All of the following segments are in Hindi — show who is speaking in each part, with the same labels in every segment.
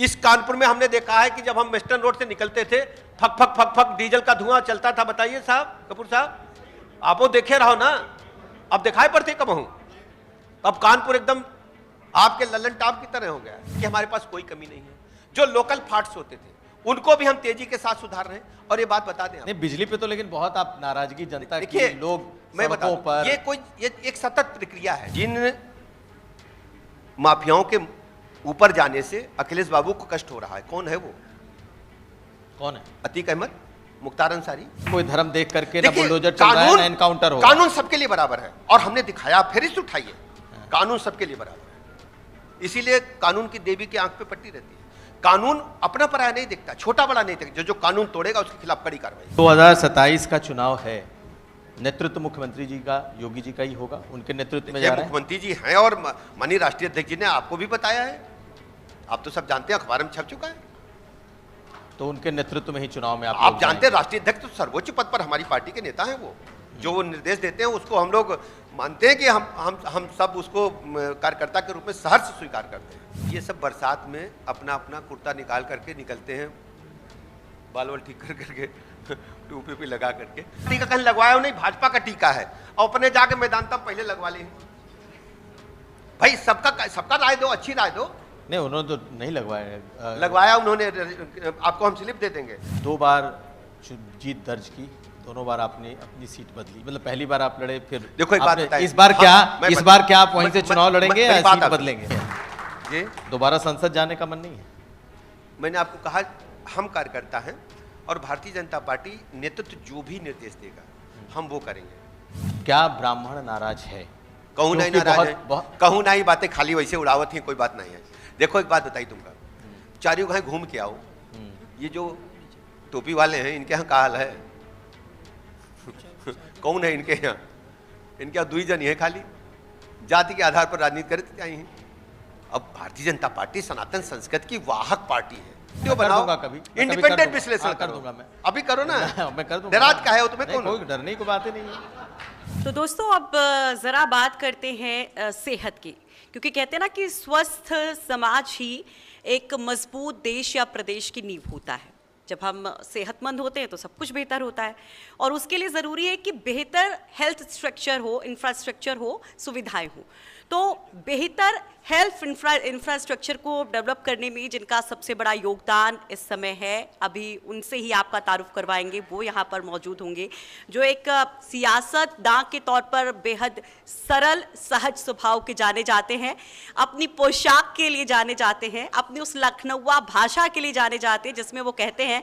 Speaker 1: इस कानपुर में हमने देखा है कि जब हम वेस्टर्न रोड से निकलते थे, fuck fuck fuck fuck diesel का धुआं चलता था। बताइए साहब, कपूर साहब, आप वो देखे रहो ना, अब दिखाई पड़ते कब हूं। अब कानपुर एकदम आपके लल्लन टाप की तरह हो गया कि हमारे पास कोई कमी नहीं है। जो लोकल फाल्ट्स होते थे उनको भी हम तेजी के साथ सुधार रहे हैं। और ये बात बता दें,
Speaker 2: नहीं बिजली पे तो लेकिन बहुत आप नाराजगी जनता की,
Speaker 1: देखिए
Speaker 2: लोग
Speaker 1: मैं बता
Speaker 2: सड़कों पर,
Speaker 1: ये एक सतत प्रक्रिया है। जिन माफियाओं के ऊपर जाने से अखिलेश बाबू को कष्ट हो रहा है, कौन है वो?
Speaker 2: कौन है?
Speaker 1: अतीक अहमद, मुख्तार अंसारी।
Speaker 2: कोई धर्म देख करके ना
Speaker 1: देखिए,
Speaker 2: बुलडोजर चल रहा है ना एनकाउंटर हो रहा है।
Speaker 1: कानून सबके लिए बराबर है और हमने दिखाया, फिर इसे उठाइए, कानून सबके लिए बराबर है। इसीलिए कानून की देवी की आंख पे पट्टी रहती है। कानून अपना पराया नहीं दिखता, छोटा बड़ा नहीं दिखता। जो कानून तोड़ेगा उसके खिलाफ कड़ी कार्रवाई।
Speaker 2: 2027 का चुनाव है, नेतृत्व मुख्यमंत्री जी का, योगी जी का ही होगा, उनके नेतृत्व में जा रहा है।
Speaker 1: मुख्यमंत्री जी हैं और माननीय राष्ट्रीय अध्यक्ष जी ने आपको भी बताया है, आप तो सब जानते हैं, अखबार में छप चुका है।
Speaker 2: तो उनके नेतृत्व में ही चुनाव में
Speaker 1: आप जानते हैं, राष्ट्रीय अध्यक्ष तो सर्वोच्च पद पर हमारी पार्टी के नेता हैं। वो जो निर्देश देते हैं उसको हम लोग मानते हैं कि हम सब उसको कार्यकर्ता के रूप में सहर्ष स्वीकार करते हैं। ये सब बरसात में अपना अपना कुर्ता निकाल करके निकलते हैं, बाल वाल ठीक कर करके, टोपी पे लगा करके। टीका कहीं लगवाया हो नहीं, भाजपा का टीका है, और अपने जाके मैदान तक पहले लगवा ले। भाई सबका राय दो, अच्छी राय दो।
Speaker 2: नहीं, उन्होंने तो नहीं लगवाया।
Speaker 1: लगवाया उन्होंने, आपको हम स्लिप दे देंगे।
Speaker 2: 2 बार जीत दर्ज की, दोनों बार आपने अपनी सीट बदली। मतलब पहली बार आप लड़े, फिर
Speaker 1: देखो एक बात बताइए,
Speaker 2: इस बार क्या आप वहीं से चुनाव लड़ेंगे या सीट बदलेंगे?
Speaker 1: जी,
Speaker 2: दोबारा संसद जाने का मन नहीं है?
Speaker 1: मैंने आपको कहा हम कार्यकर्ता हैं और भारतीय जनता पार्टी नेतृत्व जो भी निर्देश देगा हम वो करेंगे।
Speaker 2: क्या ब्राह्मण नाराज है?
Speaker 1: कहूँ नहीं नाराज है, कहूँ नहीं, बातें खाली वैसे उड़ावत ही, कोई बात नहीं है। देखो एक बात बताई तुमका, चारियों गाँव घूम के आओ, ये जो टोपी वाले हैं इनके यहाँ का हाल है? कौन है इनके यहाँ? इनके यहाँ 2 जन है, खाली जाति के आधार पर राजनीति करे तो क्या ही। अब भारतीय जनता पार्टी सनातन संस्कृति की वाहक पार्टी है। क्यों बनाओ,
Speaker 2: कभी
Speaker 1: इंडिपेंडेंट विश्लेषण
Speaker 2: कर दूंगा मैं,
Speaker 1: अभी करो ना।
Speaker 2: मैं कर दूंगा।
Speaker 1: डरात का है तुम्हें?
Speaker 2: कोई डरने की बात ही नहीं है।
Speaker 3: तो दोस्तों अब जरा बात करते हैं सेहत की, क्योंकि कहते हैं ना कि स्वस्थ समाज ही एक मजबूत देश या प्रदेश की नींव होता है। जब हम सेहतमंद होते हैं तो सब कुछ बेहतर होता है, और उसके लिए ज़रूरी है कि बेहतर हेल्थ स्ट्रक्चर हो, इंफ्रास्ट्रक्चर हो, सुविधाएं हो। तो बेहतर हेल्थ इंफ्रास्ट्रक्चर को डेवलप करने में जिनका सबसे बड़ा योगदान इस समय है, अभी उनसे ही आपका तारुफ करवाएंगे, वो यहाँ पर मौजूद होंगे, जो एक सियासतदान के तौर पर बेहद सरल सहज स्वभाव के जाने जाते हैं, अपनी पोशाक के लिए जाने जाते हैं, अपनी उस लखनऊआ भाषा के लिए जाने जाते हैं जिसमें वो कहते हैं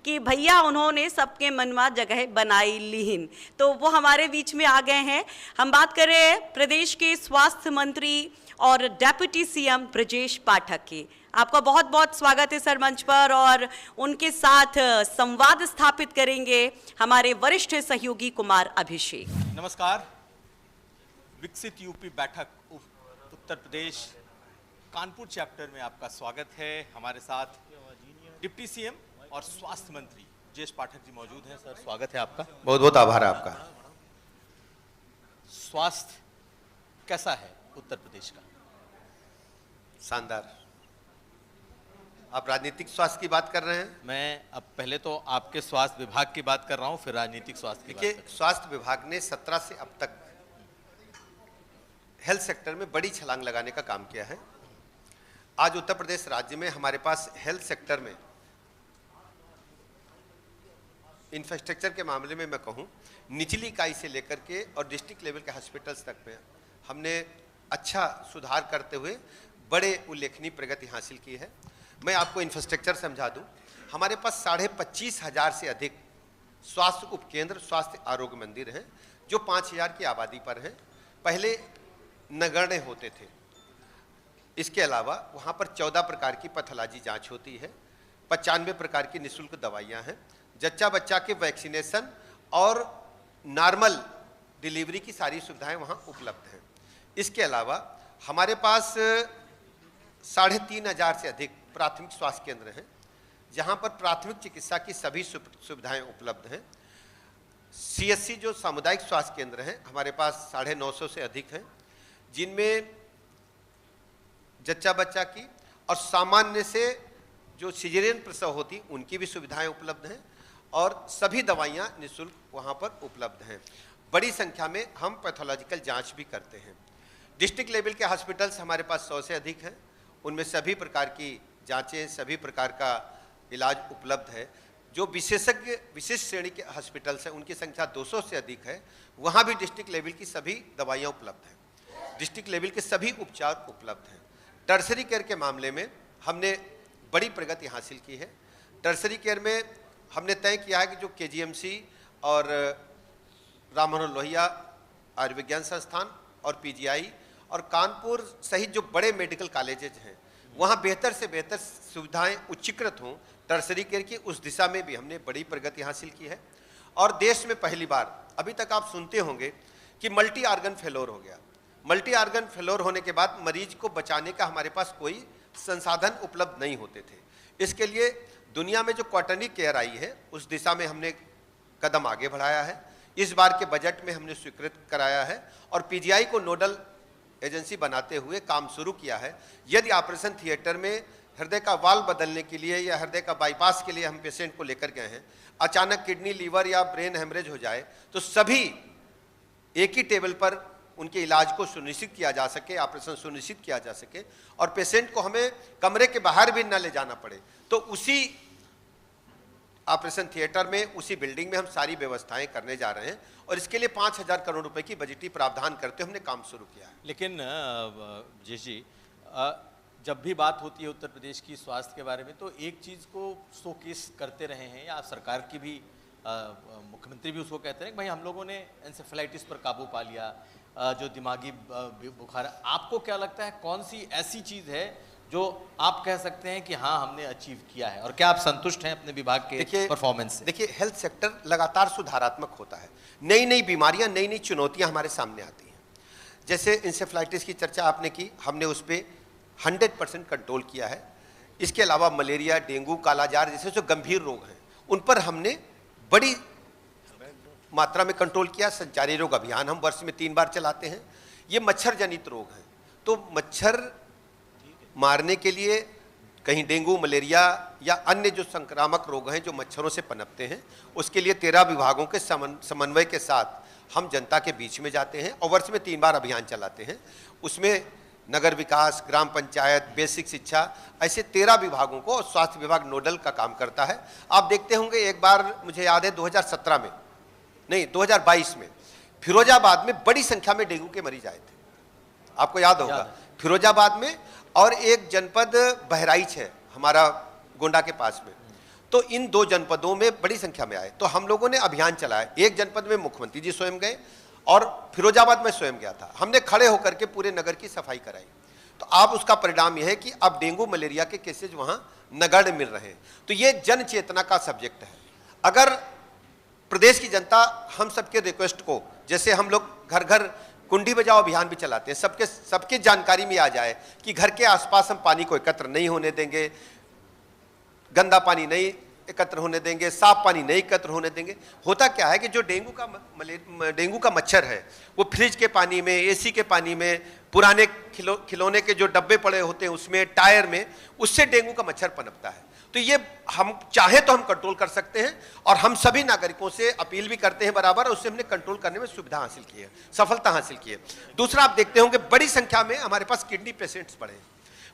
Speaker 3: कि भैया उन्होंने सबके मनवा जगह बनाई लीन। तो वो हमारे बीच में आ गए हैं। हम बात कर रहे हैं प्रदेश के स्वास्थ्य मंत्री और डेप्यूटी सीएम ब्रजेश पाठक की। आपका बहुत बहुत स्वागत है सर मंच पर, और उनके साथ संवाद स्थापित करेंगे हमारे वरिष्ठ सहयोगी कुमार अभिषेक।
Speaker 2: नमस्कार। विकसित यूपी बैठक उत्तर प्रदेश कानपुर चैप्टर में आपका स्वागत है। हमारे साथ डिप्टी सीएम और स्वास्थ्य मंत्री ब्रजेश पाठक जी मौजूद हैं। सर स्वागत है आपका।
Speaker 1: बहुत बहुत आभार है आपका।
Speaker 2: स्वास्थ्य कैसा है उत्तर प्रदेश का?
Speaker 1: शानदार। आप राजनीतिक स्वास्थ्य की बात कर रहे हैं?
Speaker 2: मैं अब पहले तो आपके स्वास्थ्य विभाग की बात कर रहा हूं, फिर राजनीतिक स्वास्थ्य की बात कर रहा हूं।
Speaker 1: स्वास्थ्य विभाग ने 17 से अब तक हेल्थ सेक्टर में बड़ी छलांग लगाने का काम किया है। आज उत्तर प्रदेश राज्य में हमारे पास हेल्थ सेक्टर में इंफ्रास्ट्रक्चर के मामले में मैं कहूं, निचली इकाई से लेकर के और डिस्ट्रिक्ट लेवल के हॉस्पिटल्स तक में हमने अच्छा सुधार करते हुए बड़े उल्लेखनीय प्रगति हासिल की है। मैं आपको इंफ्रास्ट्रक्चर समझा दूं, हमारे पास 25,500 से अधिक स्वास्थ्य उपकेंद्र, स्वास्थ्य आरोग्य मंदिर हैं, जो 5,000 की आबादी पर हैं। पहले नगण्य होते थे। इसके अलावा वहाँ पर 14 प्रकार की पैथोलॉजी जांच होती है, 95 प्रकार की निःशुल्क दवाइयाँ हैं, जच्चा बच्चा के वैक्सीनेशन और नॉर्मल डिलीवरी की सारी सुविधाएं वहाँ उपलब्ध हैं। इसके अलावा हमारे पास 3,500 से अधिक प्राथमिक स्वास्थ्य केंद्र हैं, जहाँ पर प्राथमिक चिकित्सा की सभी सुविधाएं उपलब्ध हैं। CSC जो सामुदायिक स्वास्थ्य केंद्र हैं हमारे पास 950 से अधिक हैं, जिनमें जच्चा बच्चा की और सामान्य से जो सिजेरियन प्रसव होती उनकी भी सुविधाएं उपलब्ध हैं और सभी दवाइयां निःशुल्क वहां पर उपलब्ध हैं। बड़ी संख्या में हम पैथोलॉजिकल जांच भी करते हैं। डिस्ट्रिक्ट लेवल के हॉस्पिटल्स हमारे पास 100 से अधिक हैं, उनमें सभी प्रकार की जांचें, सभी प्रकार का इलाज उपलब्ध है। जो विशेषज्ञ विशिष्ट श्रेणी के हॉस्पिटल्स हैं उनकी संख्या 200 से अधिक है, वहाँ भी डिस्ट्रिक्ट लेवल की सभी दवाइयाँ उपलब्ध हैं, डिस्ट्रिक्ट लेवल के सभी उपचार उपलब्ध हैं। टर्सरी केयर के मामले में हमने बड़ी प्रगति हासिल की है। टर्सरी केयर में हमने तय किया है कि जो KGMC और राम मनोहर लोहिया आयुर्विज्ञान संस्थान और PGI और कानपुर सहित जो बड़े मेडिकल कॉलेजेज हैं वहाँ बेहतर से बेहतर सुविधाएं उच्चीकृत हों। टर्सरी केयर की उस दिशा में भी हमने बड़ी प्रगति हासिल की है। और देश में पहली बार, अभी तक आप सुनते होंगे कि मल्टी आर्गन फेलोर हो गया। मल्टी आर्गन फेलोर होने के बाद मरीज को बचाने का हमारे पास कोई संसाधन उपलब्ध नहीं होते थे। इसके लिए दुनिया में जो क्वाटरनी केयर आई है उस दिशा में हमने कदम आगे बढ़ाया है। इस बार के बजट में हमने स्वीकृत कराया है और PGI को नोडल एजेंसी बनाते हुए काम शुरू किया है। यदि ऑपरेशन थिएटर में हृदय का वाल्व बदलने के लिए या हृदय का बाईपास के लिए हम पेशेंट को लेकर गए हैं, अचानक किडनी, लीवर या ब्रेन हेमरेज हो जाए तो सभी एक ही टेबल पर उनके इलाज को सुनिश्चित किया जा सके, ऑपरेशन सुनिश्चित किया जा सके और पेशेंट को हमें कमरे के बाहर भी न ले जाना पड़े। तो उसी ऑपरेशन थिएटर में, उसी बिल्डिंग में हम सारी व्यवस्थाएं करने जा रहे हैं और इसके लिए 5,000 करोड़ रुपए की बजटीय प्रावधान करते हमने काम शुरू किया है।
Speaker 2: लेकिन जी जब भी बात होती है उत्तर प्रदेश की स्वास्थ्य के बारे में तो एक चीज़ को शोकेस करते रहे हैं, या सरकार की भी मुख्यमंत्री भी उसको कहते हैं कि भाई हम लोगों ने एंसेफेलाइटिस पर काबू पा लिया, जो दिमागी बुखार। आपको क्या लगता है कौन सी ऐसी चीज़ है जो आप कह सकते हैं कि हाँ हमने अचीव किया है, और क्या आप संतुष्ट हैं अपने विभाग के परफॉर्मेंस से?
Speaker 1: देखिए, हेल्थ सेक्टर लगातार सुधारात्मक होता है। नई नई बीमारियां, नई नई चुनौतियां हमारे सामने आती हैं। जैसे इंसेफ्लाइटिस की चर्चा आपने की, हमने उस पर 100% कंट्रोल किया है। इसके अलावा मलेरिया, डेंगू, कालाजार जैसे जो गंभीर रोग हैं उन पर हमने बड़ी मात्रा में कंट्रोल किया। संचारी रोग अभियान हम वर्ष में 3 बार चलाते हैं। ये मच्छर जनित रोग हैं, तो मच्छर मारने के लिए कहीं डेंगू, मलेरिया या अन्य जो संक्रामक रोग हैं जो मच्छरों से पनपते हैं, उसके लिए 13 विभागों के समन्वय के साथ हम जनता के बीच में जाते हैं और वर्ष में 3 बार अभियान चलाते हैं। उसमें नगर विकास, ग्राम पंचायत, बेसिक शिक्षा, ऐसे 13 विभागों को, और स्वास्थ्य विभाग नोडल का काम करता है। आप देखते होंगे, एक बार मुझे याद है 2017 में, नहीं 2022 में फिरोजाबाद में बड़ी संख्या में डेंगू के मरीज आए थे, आपको याद होगा, फिरोजाबाद में। और एक जनपद बहराइच है हमारा गोंडा के पास में। तो इन 2 जनपदों में बड़ी संख्या में आए, तो हम लोगों ने अभियान चलाया। एक जनपद में मुख्यमंत्री जी स्वयं गए और फिरोजाबाद में स्वयं गया था। हमने खड़े होकर के पूरे नगर की सफाई कराई। तो आप उसका परिणाम यह है कि अब डेंगू, मलेरिया के केसेज वहां नगण्य मिल रहे हैं। तो ये जन चेतना का सब्जेक्ट है। अगर प्रदेश की जनता हम सबके रिक्वेस्ट को, जैसे हम लोग घर घर कुंडी बजाओ अभियान भी चलाते हैं, सबके जानकारी में आ जाए कि घर के आसपास हम पानी को एकत्र नहीं होने देंगे, गंदा पानी नहीं एकत्र होने देंगे, साफ पानी नहीं एकत्र होने देंगे। होता क्या है कि जो डेंगू का मच्छर है वो फ्रिज के पानी में, एसी के पानी में, पुराने खिलौने के जो डब्बे पड़े होते हैं उसमें, टायर में, उससे डेंगू का मच्छर पनपता है। तो ये हम चाहे तो हम कंट्रोल कर सकते हैं और हम सभी नागरिकों से अपील भी करते हैं बराबर, और उससे हमने कंट्रोल करने में सुविधा हासिल की है, सफलता हासिल की है। दूसरा, आप देखते होंगे बड़ी संख्या में हमारे पास किडनी पेशेंट्स बढ़े।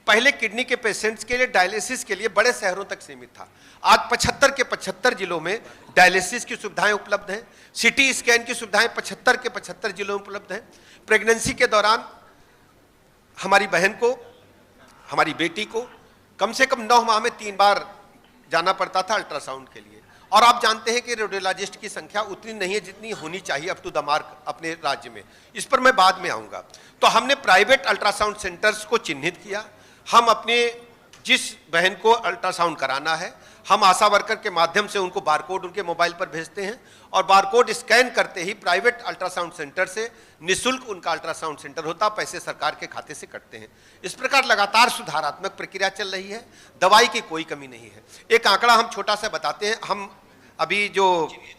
Speaker 1: पहले किडनी के पेशेंट्स के लिए डायलिसिस के लिए बड़े शहरों तक सीमित था। आज 75 के 75 जिलों में डायलिसिस की सुविधाएं उपलब्ध हैं। सिटी स्कैन की सुविधाएं 75 के 75 जिलों में उपलब्ध हैं। प्रेगनेंसी के दौरान हमारी बहन को, हमारी बेटी को कम से कम 9 माह में 3 बार जाना पड़ता था अल्ट्रासाउंड के लिए। और आप जानते हैं कि रेडियोलॉजिस्ट की संख्या उतनी नहीं है जितनी होनी चाहिए अप टू द मार्क अपने राज्य में। इस पर मैं बाद में आऊँगा। तो हमने प्राइवेट अल्ट्रासाउंड सेंटर्स को चिन्हित किया। हम अपने जिस बहन को अल्ट्रासाउंड कराना है, हम आशा वर्कर के माध्यम से उनको बारकोड उनके मोबाइल पर भेजते हैं और बारकोड स्कैन करते ही प्राइवेट अल्ट्रासाउंड सेंटर से निःशुल्क उनका अल्ट्रासाउंड सेंटर होता, पैसे सरकार के खाते से कटते हैं। इस प्रकार लगातार सुधारात्मक प्रक्रिया चल रही है। दवाई की कोई कमी नहीं है। एक आंकड़ा हम छोटा सा बताते हैं। हम अभी जो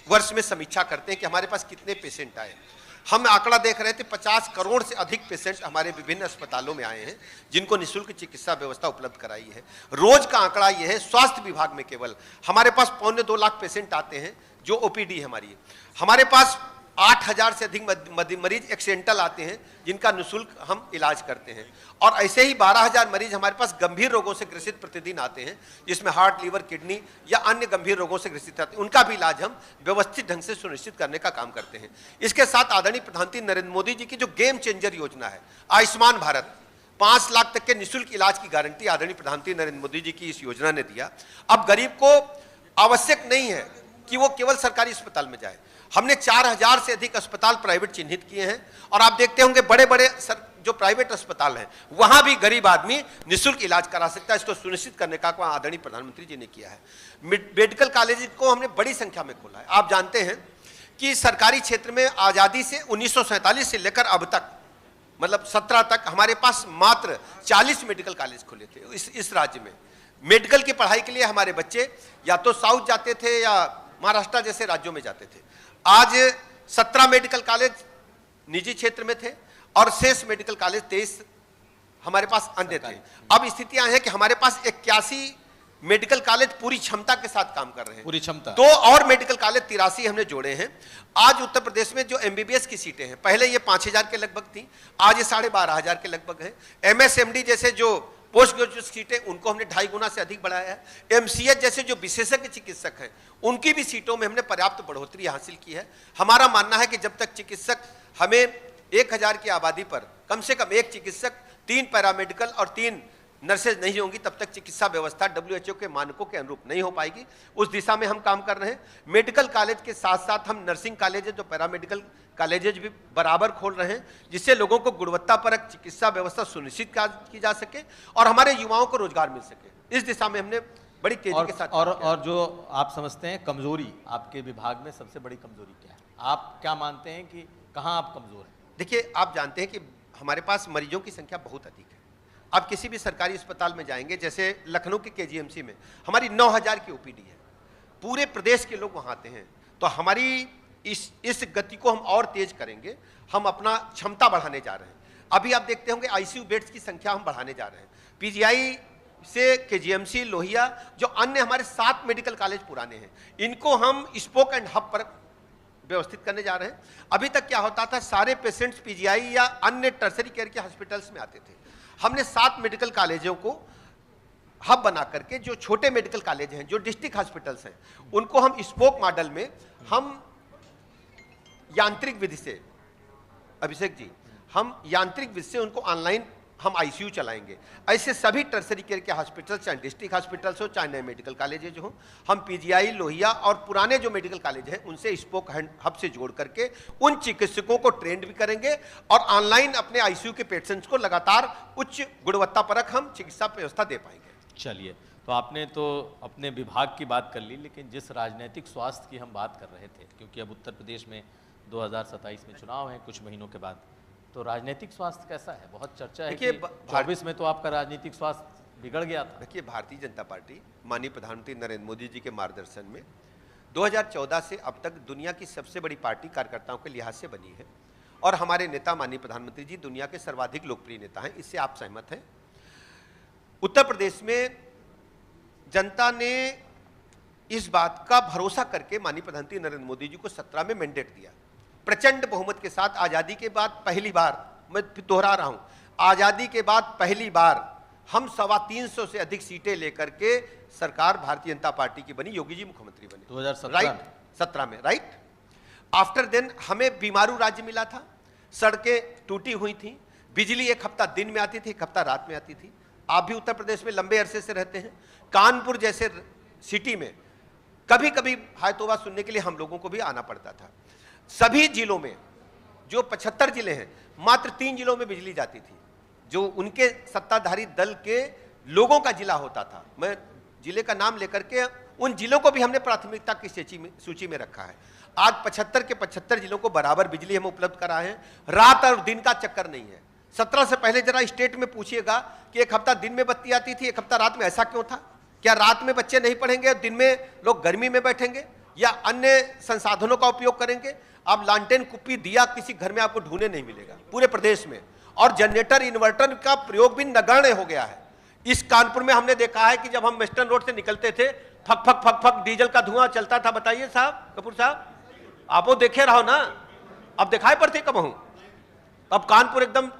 Speaker 1: वर्ष में समीक्षा करते हैं कि हमारे पास कितने पेशेंट आए, हम आंकड़ा देख रहे थे 50 करोड़ से अधिक पेशेंट हमारे विभिन्न अस्पतालों में आए हैं जिनको निःशुल्क चिकित्सा व्यवस्था उपलब्ध कराई है। रोज का आंकड़ा ये है, स्वास्थ्य विभाग में केवल हमारे पास 1.25 लाख पेशेंट आते हैं जो ओपीडी हमारी। हमारे पास 8,000 से अधिक मरीज एक्सीडेंटल आते हैं जिनका निःशुल्क हम इलाज करते हैं, और ऐसे ही 12,000 मरीज हमारे पास गंभीर रोगों से ग्रसित प्रतिदिन आते हैं, जिसमें हार्ट, लीवर, किडनी या अन्य गंभीर रोगों से ग्रसित आते हैं। उनका भी इलाज हम व्यवस्थित ढंग से सुनिश्चित करने का काम करते हैं। इसके साथ आदरणीय प्रधानमंत्री नरेंद्र मोदी जी की जो गेम चेंजर योजना है आयुष्मान भारत, 5 लाख तक के निःशुल्क इलाज की गारंटी आदरणीय प्रधानमंत्री नरेंद्र मोदी जी की इस योजना ने दिया। अब गरीब को आवश्यक नहीं है कि वो केवल सरकारी अस्पताल में जाए। हमने 4,000 से अधिक अस्पताल प्राइवेट चिन्हित किए हैं, और आप देखते होंगे बड़े बड़े जो प्राइवेट अस्पताल हैं वहां भी गरीब आदमी निःशुल्क इलाज करा सकता है। इसको सुनिश्चित करने का काम आदरणीय प्रधानमंत्री जी ने किया है। मेडिकल कॉलेज को हमने बड़ी संख्या में खोला है। आप जानते हैं कि सरकारी क्षेत्र में आजादी से 1947 से लेकर अब तक, मतलब 17 तक हमारे पास मात्र 40 मेडिकल कॉलेज खुले थे इस राज्य में। मेडिकल की पढ़ाई के लिए हमारे बच्चे या तो साउथ जाते थे या महाराष्ट्र जैसे राज्यों में जाते थे। आज 17 मेडिकल कॉलेज निजी क्षेत्र में थे और शेष मेडिकल कॉलेज 23 हमारे पास अन्य थे। अब स्थितियां हैं कि हमारे पास 81 मेडिकल कॉलेज पूरी क्षमता के साथ काम कर रहे हैं,
Speaker 2: पूरी क्षमता।
Speaker 1: तो और मेडिकल कॉलेज 83 हमने जोड़े हैं। आज उत्तर प्रदेश में जो एमबीबीएस की सीटें हैं, पहले ये 5,000 के लगभग थी, आज ये 12,500 के लगभग है। एमएसएमडी जैसे जो पोस्ट ग्रेजुएट सीटें, उनको हमने 2.5 गुना से अधिक बढ़ाया है। एमसीएच जैसे जो विशेषज्ञ चिकित्सक हैं, उनकी भी सीटों में हमने पर्याप्त बढ़ोतरी हासिल की है। हमारा मानना है कि जब तक चिकित्सक, हमें 1,000 की आबादी पर कम से कम 1 चिकित्सक, 3 पैरामेडिकल और 3 नर्सेज नहीं होंगी, तब तक चिकित्सा व्यवस्था WHO के मानकों के अनुरूप नहीं हो पाएगी। उस दिशा में हम काम कर रहे हैं। मेडिकल कॉलेज के साथ साथ हम नर्सिंग कॉलेजेज, जो पैरामेडिकल कॉलेजेज भी बराबर खोल रहे हैं, जिससे लोगों को गुणवत्तापरक चिकित्सा व्यवस्था सुनिश्चित की जा सके और हमारे युवाओं को रोजगार मिल सके। इस दिशा में हमने बड़ी तेजी के साथ
Speaker 2: और जो आप समझते हैं कमजोरी आपके विभाग में, सबसे बड़ी कमजोरी क्या है? आप क्या मानते हैं कि कहाँ आप कमजोर हैं?
Speaker 1: देखिए, आप जानते हैं कि हमारे पास मरीजों की संख्या बहुत अधिक है। आप किसी भी सरकारी अस्पताल में जाएंगे, जैसे लखनऊ के KGMC में हमारी 9,000 की ओपीडी है, पूरे प्रदेश के लोग वहाँ आते हैं। तो हमारी इस गति को हम और तेज करेंगे। हम अपना क्षमता बढ़ाने जा रहे हैं। अभी आप देखते होंगे ICU बेड्स की संख्या हम बढ़ाने जा रहे हैं। PGI से KGMC, लोहिया, जो अन्य हमारे 7 मेडिकल कॉलेज पुराने हैं, इनको हम स्पोक एंड हब पर व्यवस्थित करने जा रहे हैं। अभी तक क्या होता था, सारे पेशेंट्स PGI या अन्य टर्सरी केयर के हॉस्पिटल्स में आते थे। हमने 7 मेडिकल कॉलेजों को हब बना करके, जो छोटे मेडिकल कॉलेज हैं, जो डिस्ट्रिक्ट हॉस्पिटल्स हैं, उनको हम स्पोक मॉडल में, हम यांत्रिक विधि से, अभिषेक जी, हम यांत्रिक विधि से उनको ऑनलाइन हम ICU चलाएंगे। ऐसे सभी टर्सरी केयर के हॉस्पिटल, चाहे डिस्ट्रिक्ट हॉस्पिटल्स हो, चाहे नए मेडिकल कॉलेजेज हो, हम PGI, लोहिया और पुराने जो मेडिकल कॉलेज हैं उनसे स्पोक हब से जोड़ करके उन चिकित्सकों को ट्रेंड भी करेंगे और ऑनलाइन अपने ICU के पेशेंट्स को लगातार उच्च गुणवत्तापरक हम चिकित्सा व्यवस्था दे पाएंगे।
Speaker 2: चलिए, तो आपने तो अपने विभाग की बात कर ली, लेकिन जिस राजनीतिक स्वास्थ्य की हम बात कर रहे थे, क्योंकि अब उत्तर प्रदेश में 2027 में चुनाव है कुछ महीनों के बाद, तो राजनीतिक स्वास्थ्य कैसा है? बहुत चर्चा है कि 24 में तो आपका राजनीतिक स्वास्थ्य बिगड़ गया था।
Speaker 1: देखिए, भारतीय जनता पार्टी माननीय प्रधानमंत्री नरेंद्र मोदी जी के मार्गदर्शन में 2014 से अब तक दुनिया की सबसे बड़ी पार्टी कार्यकर्ताओं के लिहाज से बनी है, और हमारे नेता माननीय प्रधानमंत्री जी दुनिया के सर्वाधिक लोकप्रिय नेता हैं। इससे आप सहमत हैं? उत्तर प्रदेश में जनता ने इस बात का भरोसा करके माननीय प्रधानमंत्री नरेंद्र मोदी जी को 17 में मैंडेट दिया। प्रचंड बहुमत के साथ आजादी के बाद पहली बार, मैं फिर दोहरा रहा हूं, आजादी के बाद पहली बार हम 325 से अधिक सीटें लेकर के सरकार भारतीय जनता पार्टी की बनी, योगी जी मुख्यमंत्री बने
Speaker 2: 2017
Speaker 1: राइट, 17 में, राइट। आफ्टर देन हमें बीमारू राज्य मिला था, सड़कें टूटी हुई थी, बिजली एक हफ्ता दिन में आती थी, एक हफ्ता रात में आती थी। आप भी उत्तर प्रदेश में लंबे अरसे से रहते हैं। कानपुर जैसे सिटी में कभी कभी हाय तौबा सुनने के लिए हम लोगों को भी आना पड़ता था। सभी जिलों में, जो 75 जिले हैं, मात्र 3 जिलों में बिजली जाती थी, जो उनके सत्ताधारी दल के लोगों का जिला होता था। मैं जिले का नाम लेकर के उन जिलों को भी हमने प्राथमिकता की सूची में रखा है। आज 75 के 75 जिलों को बराबर बिजली हम उपलब्ध कराए हैं। रात और दिन का चक्कर नहीं है। 17 से पहले जरा स्टेट में पूछिएगा कि एक हफ्ता दिन में बत्ती आती थी, एक हफ्ता रात में, ऐसा क्यों था? क्या रात में बच्चे नहीं पढ़ेंगे और दिन में लोग गर्मी में बैठेंगे? या अन्य संसाधनों का उपयोग करेंगे, आप लालटेन, कुप्पी, दिया किसी घर में आपको ढूंढने नहीं मिलेगा पूरे प्रदेश में। और जनरेटर, इन्वर्टर का प्रयोग भी नगण्य हो गया है। इस कानपुर में हमने देखा है कि जब हम वेस्टर्न रोड से निकलते थे, fuck fuck fuck fuck diesel का धुआं चलता था। बताइए साहब, कपूर साहब, आप वो देखे रहो ना, अब दिखाई पड़ते कब हूं। अब कानपुर एकदम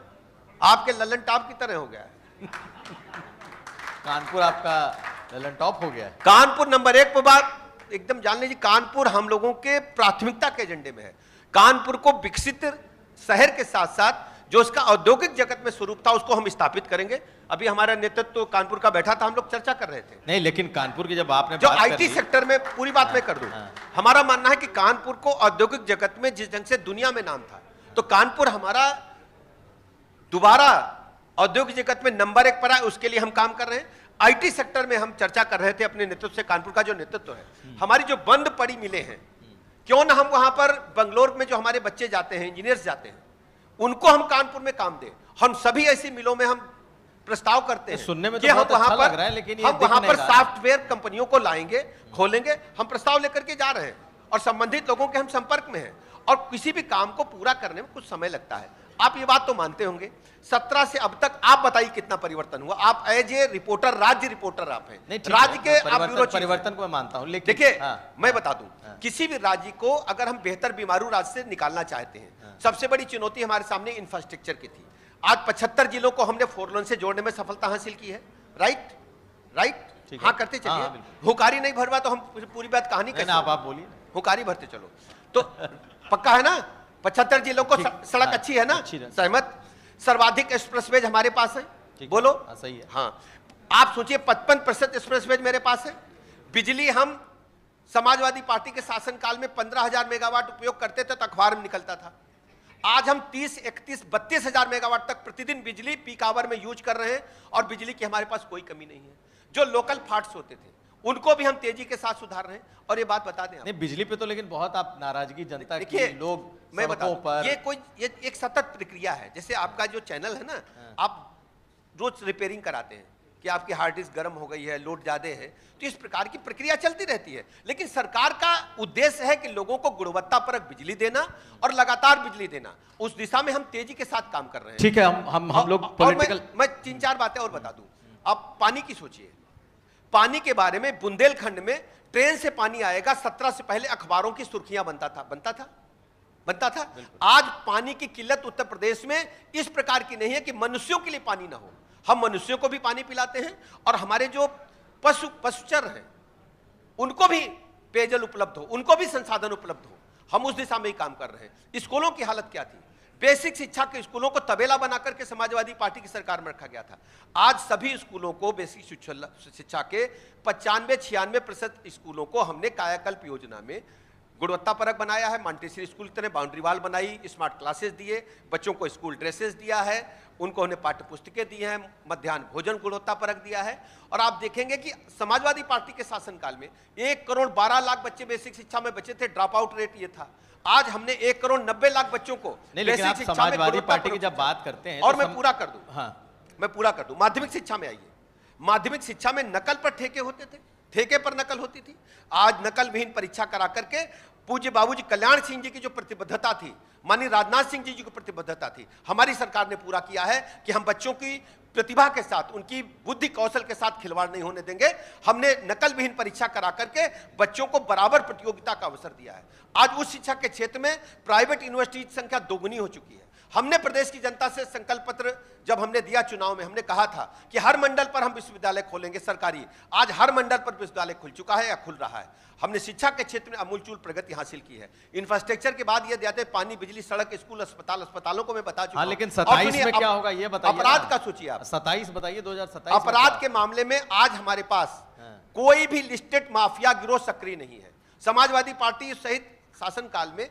Speaker 1: आपके ललन टॉप की तरह हो गया है।
Speaker 2: कानपुर आपका ललन टॉप हो गया है।
Speaker 1: कानपुर नंबर 1 पर बात एकदम जान लीजिए, कानपुर हम लोगों के प्राथमिकता के एजेंडे में है। कानपुर को विकसित शहर के साथ साथ जो उसका औद्योगिक जगत में स्वरूप था उसको हम स्थापित करेंगे। अभी हमारा नेतृत्व कानपुर का बैठा था, हम लोग चर्चा कर रहे थे।
Speaker 2: नहीं, लेकिन कानपुर की जब आपने
Speaker 1: जो
Speaker 2: बात
Speaker 1: आईटी सेक्टर में, पूरी बात मैं कर दूं, हमारा मानना है कि कानपुर को औद्योगिक जगत में जिस ढंग से दुनिया में नाम था, तो कानपुर हमारा दोबारा औद्योगिक जगत में नंबर 1 पर आए, उसके लिए हम काम कर रहे हैं। आईटी सेक्टर में हम चर्चा कर रहे थे अपने नेतृत्व से। कानपुर का जो नेतृत्व है, हमारी जो बंद पड़ी मिलें हैं, क्यों ना हम वहां पर बंगलोर में जो हमारे बच्चे जाते हैं, इंजीनियर्स जाते हैं, उनको हम कानपुर में काम दें। हम सभी ऐसी मिलों में हम प्रस्ताव करते हैं
Speaker 2: सुनने में
Speaker 1: कि
Speaker 2: तो
Speaker 1: हम
Speaker 2: बहुत
Speaker 1: वहां
Speaker 2: अच्छा
Speaker 1: पर
Speaker 2: लग रहा है, लेकिन ये
Speaker 1: हम
Speaker 2: दिख
Speaker 1: वहां
Speaker 2: नहीं
Speaker 1: पर
Speaker 2: रहा है।
Speaker 1: सॉफ्टवेयर कंपनियों को लाएंगे, खोलेंगे। हम प्रस्ताव लेकर के जा रहे हैं और संबंधित लोगों के हम संपर्क में हैं। और किसी भी काम को पूरा करने में कुछ समय लगता है, आप ये बात तो मानते होंगे। 17 से अब तक आप बताइए कितना परिवर्तन हुआ। आप एज ए रिपोर्टर, राज्य रिपोर्टर आप हैं,
Speaker 2: नहीं, ठीक
Speaker 1: राज्य
Speaker 2: है,
Speaker 1: के आप ब्यूरो चीफ हैं।
Speaker 2: परिवर्तन को मैं मानता हूं, लेकिन
Speaker 1: देखिए,
Speaker 2: हाँ,
Speaker 1: मैं बता दूं, किसी भी राज्य को अगर हम बेहतर बीमारू राज्य से निकालना चाहते हैं, सबसे बड़ी चुनौती हमारे सामने इंफ्रास्ट्रक्चर की थी। आज 75 जिलों को हमने 4 लेन से जोड़ने में सफलता हासिल की है। राइट,
Speaker 2: ठीक
Speaker 1: हाँ
Speaker 2: है।
Speaker 1: करते
Speaker 2: हाँ,
Speaker 1: चलिए।
Speaker 2: बिल्कुल।
Speaker 1: हुकारी नहीं भरवा तो हम पूरी बात कहानी
Speaker 2: नहीं,
Speaker 1: कैसे
Speaker 2: आप बोलिए।
Speaker 1: हुकारी भरते चलो तो पक्का है ना। 75 जिलों को सड़क
Speaker 2: हाँ,
Speaker 1: अच्छी है ना,
Speaker 2: अच्छी है।
Speaker 1: सहमत। सर्वाधिक एक्सप्रेसवेज हमारे पास है, बोलो।
Speaker 2: सही है।
Speaker 1: हाँ, आप सोचिए 55% एक्सप्रेसवेज मेरे पास है। बिजली हम समाजवादी पार्टी के शासनकाल में 15,000 मेगावाट उपयोग करते थे तो अखबार में निकलता था। आज हम 30, 31, 32,000 मेगावाट तक प्रतिदिन बिजली पीक आवर में यूज कर रहे हैं और बिजली की हमारे पास कोई कमी नहीं है। जो लोकल फॉल्ट्स होते थे उनको भी हम तेजी के साथ सुधार रहे हैं। और ये बात बता दें आप,
Speaker 2: नहीं, बिजली पे तो लेकिन बहुत आप नाराजगी जनता की,
Speaker 1: देखिए,
Speaker 2: लोग
Speaker 1: मैं बता
Speaker 2: सड़कों
Speaker 1: दूं,
Speaker 2: पर,
Speaker 1: ये एक सतत प्रक्रिया है। जैसे आपका जो चैनल है ना, आप रोज रिपेयरिंग कराते हैं कि आपकी हार्ड डिस्क गर्म हो गई है, लोड ज्यादा है, तो इस प्रकार की प्रक्रिया चलती रहती है। लेकिन सरकार का उद्देश्य है कि लोगों को गुणवत्तापरक बिजली देना और लगातार बिजली देना। उस दिशा में हम तेजी के साथ काम कर रहे हैं।
Speaker 2: ठीक है, हम लोग
Speaker 1: और
Speaker 2: पॉलिटिकल,
Speaker 1: मैं 3-4 बातें और बता दूं। आप पानी की सोचिए, पानी के बारे में बुंदेलखंड में ट्रेन से पानी आएगा, 17 से पहले अखबारों की सुर्खियां बनता था। आज पानी की किल्लत उत्तर प्रदेश में इस प्रकार की नहीं है कि मनुष्यों के लिए पानी ना हो। हम मनुष्यों को भी पानी पिलाते हैं और हमारे जो पशुचर हैं उनको भी पेयजल उपलब्ध हो, उनको भी संसाधन उपलब्ध हो। हम उस दिशा में ही काम कर रहे हैं। स्कूलों की हालत क्या थी? बेसिक शिक्षा के स्कूलों को तबेला बना करके समाजवादी पार्टी की सरकार में रखा गया था। आज सभी स्कूलों को, बेसिक शिक्षा के 95-96% स्कूलों को हमने कायाकल्प योजना में गुणवत्तापरक बनाया है। मॉन्टेसरी स्कूल की तरह बाउंड्री वाल बनाई, स्मार्ट क्लासेस दिए, बच्चों को स्कूल ड्रेसेस दिया है, उनको हमने पाठ्य पुस्तकें दी हैं, मध्याह्न भोजन गुणवत्तापरक दिया है। और आप देखेंगे कि समाजवादी पार्टी के शासनकाल में 1,12,00,000 बच्चे बेसिक शिक्षा में बचे थे, ड्रॉप आउट रेट ये था। आज हमने 1,90,00,000 बच्चों को
Speaker 2: नहीं, लेकिन आप समाजवादी पार्टी की जब बात करते हैं
Speaker 1: और
Speaker 2: तो
Speaker 1: मैं पूरा कर दूं,
Speaker 2: हाँ,
Speaker 1: मैं पूरा कर दूं। माध्यमिक शिक्षा में आइए, माध्यमिक शिक्षा में नकल पर ठेके होते थे, ठेके पर नकल होती थी। आज नकल विहीन परीक्षा करा करके पूज्य बाबूजी कल्याण सिंह जी की जो प्रतिबद्धता थी, माननीय राजनाथ सिंह जी की प्रतिबद्धता थी, हमारी सरकार ने पूरा किया है कि हम बच्चों की प्रतिभा के साथ, उनकी बुद्धि कौशल के साथ खिलवाड़ नहीं होने देंगे। हमने नकल विहीन परीक्षा करा करके बच्चों को बराबर प्रतियोगिता का अवसर दिया है। आज उस शिक्षा के क्षेत्र में प्राइवेट यूनिवर्सिटी की संख्या दोगुनी हो चुकी है। हमने प्रदेश की जनता से संकल्प पत्र जब हमने दिया चुनाव में, हमने कहा था कि हर मंडल पर हम विश्वविद्यालय खोलेंगे सरकारी। आज हर मंडल पर विश्वविद्यालय खुल चुका है या खुल रहा है। हमने शिक्षा के क्षेत्र में अमूलचूल प्रगति हासिल की है। इंफ्रास्ट्रक्चर के बाद ये दिया पानी, बिजली, सड़क, स्कूल, अस्पतालों को मैं बता चुका हूं।
Speaker 2: लेकिन 27 में क्या होगा ये बताइए।
Speaker 1: अपराध का सोचिए आप,
Speaker 2: 27 बताइए, 2027
Speaker 1: अपराध के मामले में आज हमारे पास कोई भी लिस्टेड माफिया गिरोह सक्रिय नहीं है। समाजवादी पार्टी सहित शासनकाल में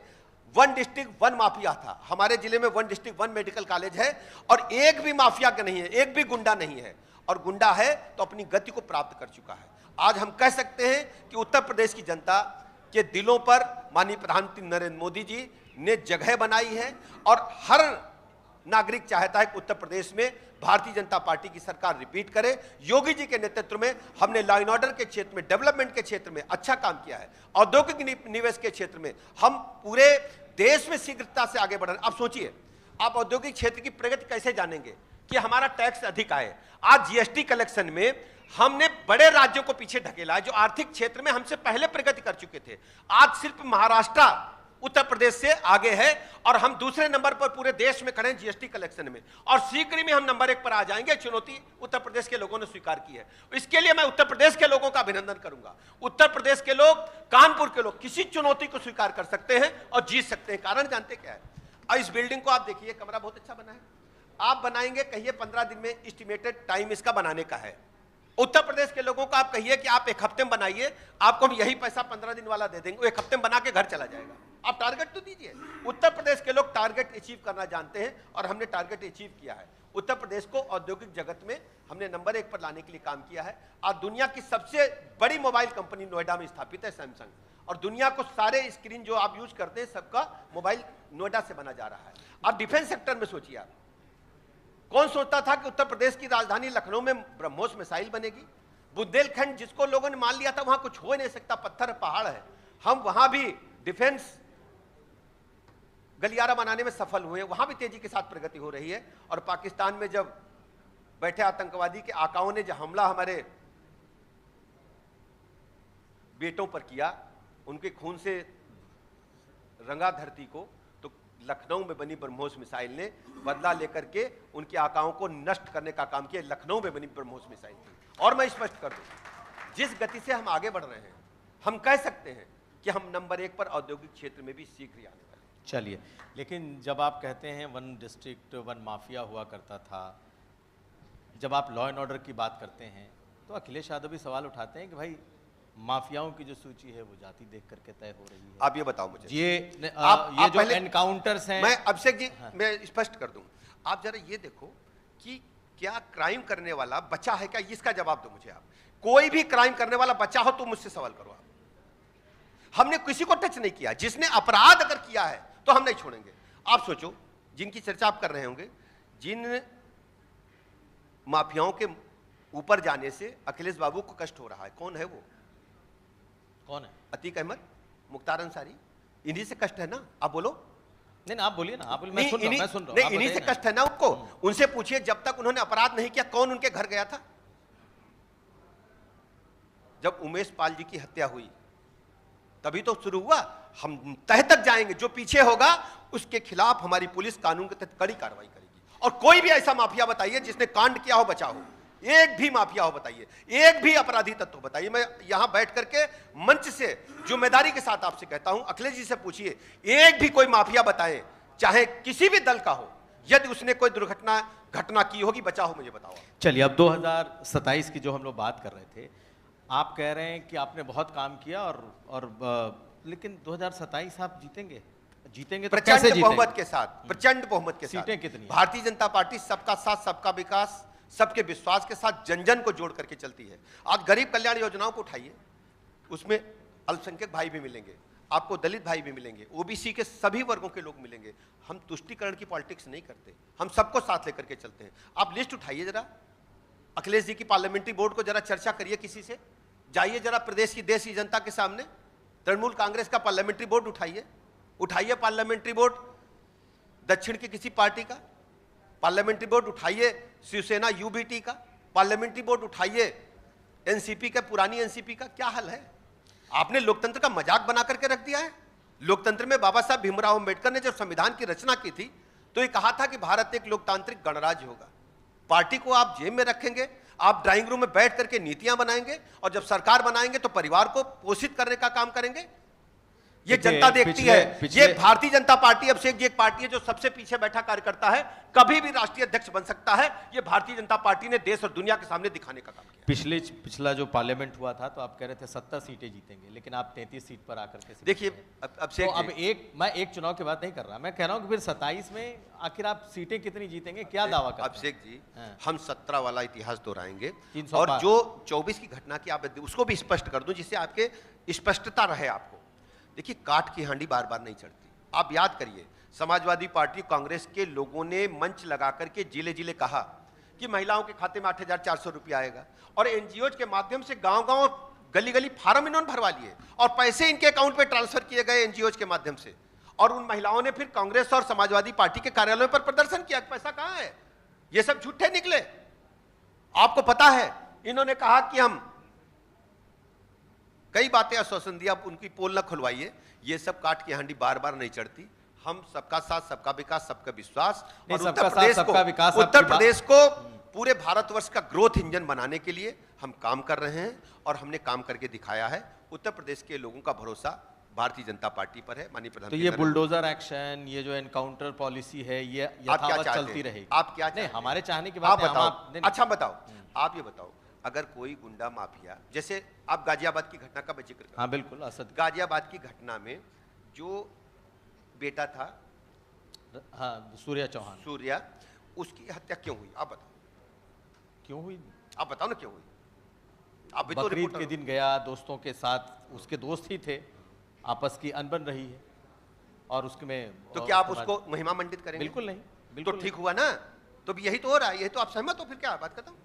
Speaker 1: 1 डिस्ट्रिक्ट 1 माफिया था। हमारे जिले में 1 डिस्ट्रिक्ट 1 मेडिकल कॉलेज है और एक भी माफिया का नहीं है, एक भी गुंडा नहीं है। और गुंडा है तो अपनी गति को प्राप्त कर चुका है। आज हम कह सकते हैं कि उत्तर प्रदेश की जनता के दिलों पर माननीय प्रधानमंत्री नरेंद्र मोदी जी ने जगह बनाई है और हर नागरिक चाहता है कि उत्तर प्रदेश में भारतीय जनता पार्टी की सरकार रिपीट करे। योगी जी के नेतृत्व में हमने लॉ एंड ऑर्डर के क्षेत्र में, डेवलपमेंट के क्षेत्र में अच्छा काम किया है। औद्योगिक निवेश के क्षेत्र में हम पूरे देश में शीघ्रता से आगे बढ़ रहे हैं। आप सोचिए, आप औद्योगिक क्षेत्र की प्रगति कैसे जानेंगे कि हमारा टैक्स अधिक आए। आज जीएसटी कलेक्शन में हमने बड़े राज्यों को पीछे ढकेला है जो आर्थिक क्षेत्र में हमसे पहले प्रगति कर चुके थे। आज सिर्फ महाराष्ट्र उत्तर प्रदेश से आगे है और हम दूसरे नंबर पर पूरे देश में खड़े हैं जीएसटी कलेक्शन में, और शीघ्र ही में हम नंबर 1 पर आ जाएंगे। चुनौती उत्तर प्रदेश के लोगों ने स्वीकार की है। इसके लिए मैं उत्तर प्रदेश के लोगों का अभिनंदन करूंगा। उत्तर प्रदेश के लोग, कानपुर के लोग किसी चुनौती को स्वीकार कर सकते हैं और जीत सकते हैं। कारण जानते क्या है? और इस बिल्डिंग को आप देखिए, कमरा बहुत अच्छा बना है। आप बनाएंगे, कहिए 15 दिन में एस्टिमेटेड टाइम इसका बनाने का है। उत्तर प्रदेश के लोगों को आप कहिए कि आप 1 हफ्ते में बनाइए, आपको हम यही पैसा 15 दिन वाला दे देंगे, वो 1 हफ्ते में बना के घर चला जाएगा। आप टारगेट तो दीजिए। उत्तर प्रदेश के लोग टारगेट अचीव करना जानते हैं और हमने टारगेट अचीव किया है। उत्तर प्रदेश को औद्योगिक जगत में हमने नंबर 1 पर लाने के लिए काम किया है। आज दुनिया की सबसे बड़ी मोबाइल कंपनी नोएडा में स्थापित है, सैमसंग, और दुनिया को सारे स्क्रीन जो आप यूज करते हैं सबका मोबाइल नोएडा से बना जा रहा है। आप डिफेंस सेक्टर में सोचिए, आप कौन सोचता था कि उत्तर प्रदेश की राजधानी लखनऊ में ब्रह्मोस मिसाइल बनेगी? बुंदेलखंड जिसको लोगों ने मान लिया था वहां कुछ हो ही नहीं सकता, पत्थर पहाड़ है, हम वहां भी डिफेंस गलियारा बनाने में सफल हुए। वहां भी तेजी के साथ प्रगति हो रही है। और पाकिस्तान में जब बैठे आतंकवादी के आकाओं ने जो हमला हमारे बेटों पर किया, उनके खून से रंगा धरती को, तो लखनऊ में बनी ब्रह्मोस मिसाइल ने बदला लेकर के उनके आकाओं को नष्ट करने का काम किया। लखनऊ में बनी ब्रह्मोस मिसाइल थी। और मैं स्पष्ट कर दूं, जिस गति से हम आगे बढ़ रहे हैं, हम कह सकते हैं कि हम नंबर 1 पर औद्योगिक क्षेत्र में भी शीघ्र आने वाले।
Speaker 2: चलिए, लेकिन जब आप कहते हैं 1 डिस्ट्रिक्ट 1 माफिया हुआ करता था, जब आप लॉ एंड ऑर्डर की बात करते हैं तो अखिलेश यादव भी सवाल उठाते हैं कि भाई माफियाओं की जो सूची है वो जाति देख करके तय हो रही है।
Speaker 1: आप ये बताओ मुझे,
Speaker 2: ये
Speaker 1: आप
Speaker 2: जो एनकाउंटर्स हैं,
Speaker 1: मैं अभिषेक जी मैं स्पष्ट कर दूं, आप जरा ये देखो कि क्या क्राइम करने वाला बचा है क्या? इसका जवाब दो मुझे। आप कोई भी क्राइम करने वाला बचा हो तो मुझसे सवाल करो। आप, हमने किसी को टच नहीं किया। जिसने अपराध अगर किया है तो हम नहीं छोड़ेंगे। आप सोचो, जिनकी चर्चा आप कर रहे होंगे, जिन माफियाओं के ऊपर जाने से अखिलेश बाबू को कष्ट हो रहा है, कौन है वो?
Speaker 2: कौन है?
Speaker 1: अतीक अहमद, मुख्तार अंसारी, इन्हीं से कष्ट है ना? आप बोलो।
Speaker 2: नहीं, आप बोलिए ना, आप बोलिए, मैं सुन रहा हूं।
Speaker 1: नहीं, इन्हीं से कष्ट है ना उनको। उनसे पूछिए, जब तक उन्होंने अपराध नहीं किया कौन उनके घर गया था? जब उमेश पाल जी की हत्या हुई तभी तो शुरू हुआ। हम तह तक जाएंगे, जो पीछे होगा उसके खिलाफ हमारी पुलिस कानून के तहत कड़ी कार्रवाई करेगी। और कोई भी ऐसा माफिया बताइए जिसने कांड किया हो, बचा हो, एक भी माफिया हो बताइए, एक भी अपराधी तत्व बताइए। मैं यहां बैठ करके मंच से जिम्मेदारी के साथ आपसे कहता हूं, अखिलेश जी से पूछिए, एक भी कोई माफिया बताए, चाहे किसी भी दल का हो, यदि उसने कोई घटना की होगी, बचा हो, मुझे बताओ।
Speaker 2: चलिए, अब 2027 की जो हम लोग बात कर रहे थे, आप कह रहे हैं कि आपने बहुत काम किया और लेकिन 2027 आप जीतेंगे तो कैसे जीतेंगे?
Speaker 1: बहुमत के साथ, प्रचंड बहुमत के साथ।
Speaker 2: सीटें कितनी?
Speaker 1: भारतीय जनता पार्टी सबका साथ, सबका विकास, सबके विश्वास के साथ जन जन को जोड़ करके चलती है। आज गरीब कल्याण योजनाओं को उठाइए, उसमें अल्पसंख्यक भाई भी मिलेंगे, आपको दलित भाई भी मिलेंगे, ओबीसी के सभी वर्गों के लोग मिलेंगे। हम तुष्टीकरण की पॉलिटिक्स नहीं करते, हम सबको साथ लेकर के चलते हैं। आप लिस्ट उठाइए जरा, अखिलेश जी की पार्लियामेंट्री बोर्ड को जरा चर्चा करिए, किसी से जाइए जरा प्रदेश की, देश की जनता के सामने। तृणमूल कांग्रेस का पार्लियामेंट्री बोर्ड उठाइए पार्लियामेंट्री बोर्ड दक्षिण की किसी पार्टी का, पार्लियामेंट्री बोर्ड उठाइए शिवसेना यूबीटी का, पार्लियामेंट्री बोर्ड उठाइए एनसीपी का, पुरानी एनसीपी का। क्या हाल है? आपने लोकतंत्र का मजाक बना करके रख दिया है। लोकतंत्र में बाबा साहब भीमराव अंबेडकर ने जब संविधान की रचना की थी तो ये कहा था कि भारत एक लोकतांत्रिक गणराज्य होगा। पार्टी को आप जेब में रखेंगे, आप ड्राइंग रूम में बैठ करके नीतियां बनाएंगे, और जब सरकार बनाएंगे तो परिवार को पोषित करने का काम करेंगे। ये जनता देखती है। ये भारतीय जनता पार्टी अभिषेक जी एक पार्टी है जो सबसे पीछे बैठा कार्यकर्ता है, कभी भी राष्ट्रीय अध्यक्ष बन सकता है। ये भारतीय जनता पार्टी ने देश और दुनिया के सामने दिखाने का काम किया।
Speaker 2: पिछला जो पार्लियामेंट हुआ था तो आप कह रहे थे 70 सीटें जीतेंगे, लेकिन आप 33 सीट पर आकर के
Speaker 1: देखिए अभिषेक,
Speaker 2: तो अब मैं एक चुनाव की बात नहीं कर रहा, मैं कह रहा हूं कि फिर 27 में आखिर आप सीटें कितनी जीतेंगे, क्या दावा करते हैं?
Speaker 1: अभिषेक जी, हम 17 वाला इतिहास दोहराएंगे,
Speaker 2: 300
Speaker 1: और जो 24 की घटना की आप उसको भी स्पष्ट कर दूं, जिससे आपके स्पष्टता रहे आपको। देखिए, काठ की हांडी बार बार नहीं चढ़ती। आप याद करिए, समाजवादी पार्टी कांग्रेस के लोगों ने मंच लगा करके जिले जिले कहा कि महिलाओं के खाते में 8,400 रुपया आएगा, और एनजीओ के माध्यम से गांव गांव गली गली फार्म इन्होंने भरवा लिए और पैसे इनके अकाउंट पे ट्रांसफर किए गए एनजीओ के माध्यम से, और उन महिलाओं ने फिर कांग्रेस और समाजवादी पार्टी के कार्यालयों पर प्रदर्शन किया। पैसा कहां है? ये सब झूठे निकले। आपको पता है इन्होंने कहा कि हम कई बातें आश्वासन दिया, उनकी पोल न खुलवाइए, ये सब काट की हांडी बार बार नहीं चढ़ती। हम सबका साथ, सबका विकास, सबका विश्वास, और उत्तर प्रदेश को पूरे भारतवर्ष का ग्रोथ इंजन बनाने के लिए हम काम कर रहे हैं, और हमने काम करके दिखाया है। उत्तर प्रदेश के लोगों का भरोसा भारतीय जनता पार्टी पर है। माननीय प्रधानमंत्री,
Speaker 2: तो ये बुलडोजर एक्शन, ये जो एनकाउंटर पॉलिसी है, ये यथावत चलती रहेगी?
Speaker 1: आप क्या चाहते हैं?
Speaker 2: हमारे चाहने की बात है।
Speaker 1: बताओ। अच्छा बताओ, आप ये बताओ, अगर कोई गुंडा माफिया, जैसे आप गाजियाबाद की घटना का जिक्र कर,
Speaker 2: हाँ बिल्कुल, असद
Speaker 1: गाजियाबाद की घटना में जो बेटा था,
Speaker 2: हाँ सूर्या चौहान,
Speaker 1: सूर्या, उसकी हत्या क्यों हुई? आप बताओ
Speaker 2: क्यों हुई?
Speaker 1: आप बताओ ना क्यों हुई? आप भी तो
Speaker 2: बकरीद
Speaker 1: रिपोर्टर
Speaker 2: के दिन गया दोस्तों के साथ, उसके दोस्त ही थे, आपस की अनबन रही है, और उसमें
Speaker 1: तो क्या आप उसको महिमा मंडित करेंगे?
Speaker 2: बिल्कुल नहीं,
Speaker 1: तो
Speaker 2: बिल्कुल
Speaker 1: ठीक हुआ ना? तो यही तो हो रहा है, यही तो आप सहमत हो, फिर क्या बात करता हूं?